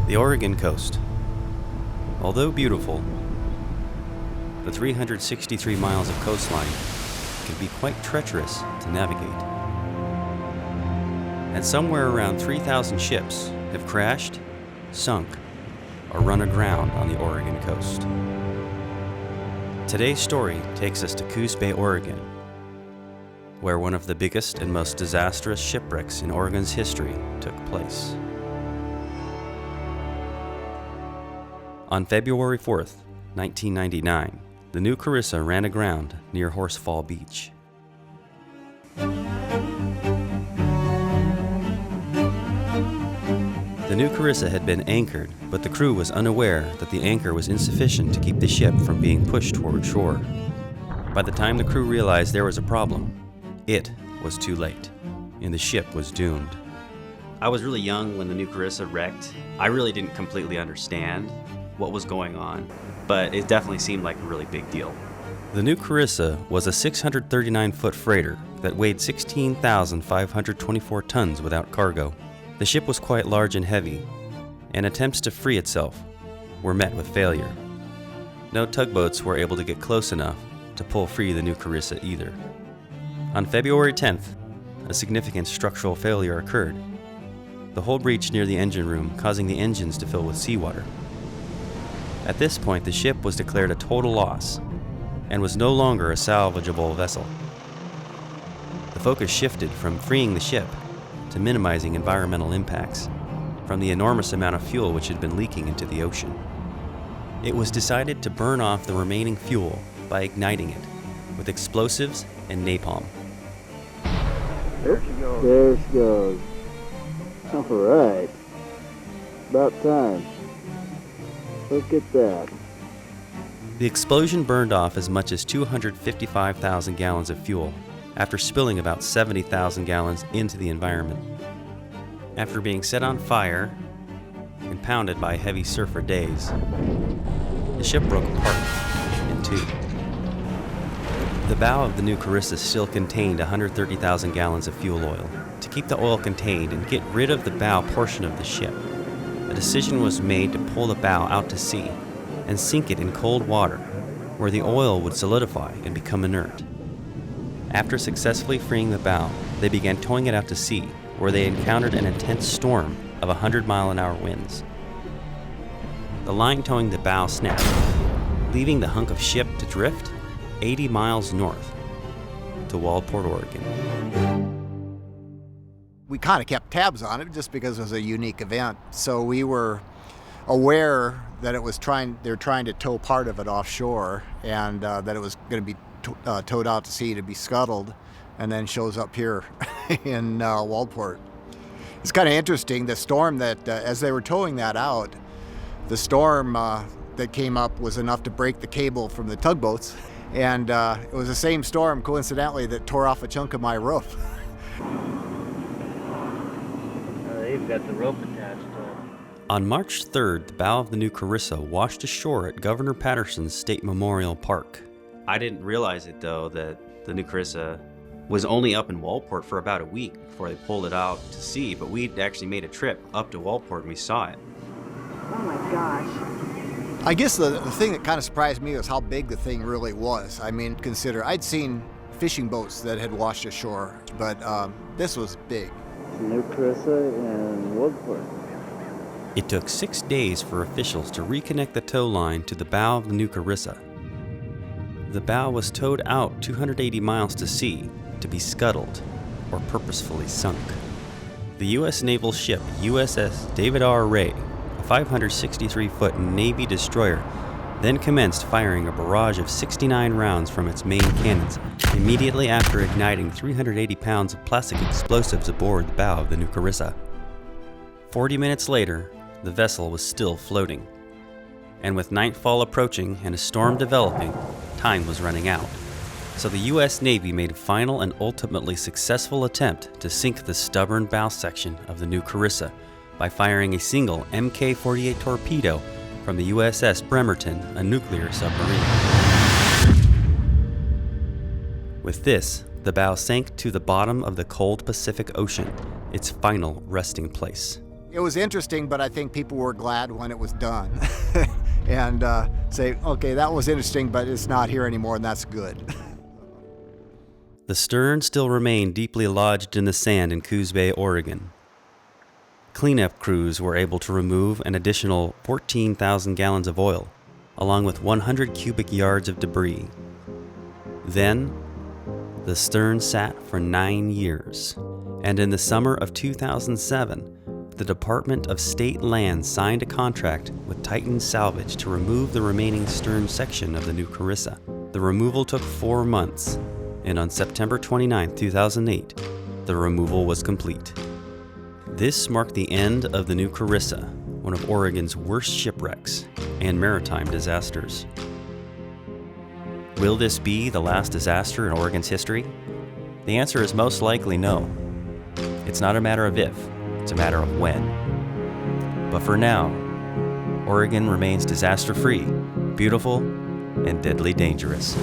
The Oregon coast. Although beautiful, the 363 miles of coastline can be quite treacherous to navigate. And somewhere around 3,000 ships have crashed, sunk, or run aground on the Oregon coast. Today's story takes us to Coos Bay, Oregon, where one of the biggest and most disastrous shipwrecks in Oregon's history took place. On February 4th, 1999, the Newcarissa ran aground near Horsefall Beach. The Newcarissa had been anchored, but the crew was unaware that the anchor was insufficient to keep the ship from being pushed toward shore. By the time the crew realized there was a problem, it was too late, and the ship was doomed. I was really young when the Newcarissa wrecked. I really didn't completely understand what was going on, but it definitely seemed like a really big deal. The Newcarissa was a 639-foot freighter that weighed 16,524 tons without cargo. The ship was quite large and heavy, and attempts to free itself were met with failure. No tugboats were able to get close enough to pull free the Newcarissa either. On February 10th, a significant structural failure occurred. The hull breached near the engine room, causing the engines to fill with seawater. At this point, the ship was declared a total loss and was no longer a salvageable vessel. The focus shifted from freeing the ship to minimizing environmental impacts from the enormous amount of fuel which had been leaking into the ocean. It was decided to burn off the remaining fuel by igniting it with explosives and napalm. There she goes. There she goes. All right. About time. Look at that. The explosion burned off as much as 255,000 gallons of fuel after spilling about 70,000 gallons into the environment. After being set on fire and pounded by heavy surf for days, the ship broke apart in two. The bow of the Newcarissa still contained 130,000 gallons of fuel oil. To keep the oil contained and get rid of the bow portion of the ship, a decision was made to pull the bow out to sea and sink it in cold water, where the oil would solidify and become inert. After successfully freeing the bow, they began towing it out to sea, where they encountered an intense storm of 100-mile-an-hour winds. The line towing the bow snapped, leaving the hunk of ship to drift 80 miles north to Waldport, Oregon. We kind of kept tabs on it just because it was a unique event. So we were aware that they're trying to tow part of it offshore, and that it was going to be towed out to sea to be scuttled, and then shows up here in Waldport. It's kind of interesting, the storm that, as they were towing that out, the storm that came up was enough to break the cable from the tugboats, and it was the same storm, coincidentally, that tore off a chunk of my roof. They've got the rope attached to it. On March 3rd, the bow of the Newcarissa washed ashore at Governor Patterson's State Memorial Park. I didn't realize it, though, that the Newcarissa was only up in Waldport for about a week before they pulled it out to sea, but we'd actually made a trip up to Waldport and we saw it. Oh my gosh. I guess the thing that kind of surprised me was how big the thing really was. I mean, consider, I'd seen fishing boats that had washed ashore, but this was big. Newcarissa and Waldport. It took 6 days for officials to reconnect the tow line to the bow of the Newcarissa. The bow was towed out 280 miles to sea to be scuttled or purposefully sunk. The U.S. naval ship USS David R. Ray, a 563-foot Navy destroyer, then commenced firing a barrage of 69 rounds from its main cannons immediately after igniting 380 pounds of plastic explosives aboard the bow of the Newcarissa. 40 minutes later, the vessel was still floating, and with nightfall approaching and a storm developing, time was running out. So the U.S. Navy made a final and ultimately successful attempt to sink the stubborn bow section of the Newcarissa by firing a single Mk-48 torpedo from the USS Bremerton, a nuclear submarine. With this, the bow sank to the bottom of the cold Pacific Ocean, its final resting place. It was interesting, but I think people were glad when it was done. And say, okay, that was interesting, but it's not here anymore, and that's good. The stern still remained deeply lodged in the sand in Coos Bay, Oregon. Cleanup crews were able to remove an additional 14,000 gallons of oil, along with 100 cubic yards of debris. Then, the stern sat for 9 years, and in the summer of 2007, the Department of State Lands signed a contract with Titan Salvage to remove the remaining stern section of the New Carissa. The removal took 4 months, and on September 29, 2008, the removal was complete. This marked the end of the New Carissa, one of Oregon's worst shipwrecks and maritime disasters. Will this be the last disaster in Oregon's history? The answer is most likely no. It's not a matter of if, it's a matter of when. But for now, Oregon remains disaster-free, beautiful, and deadly dangerous.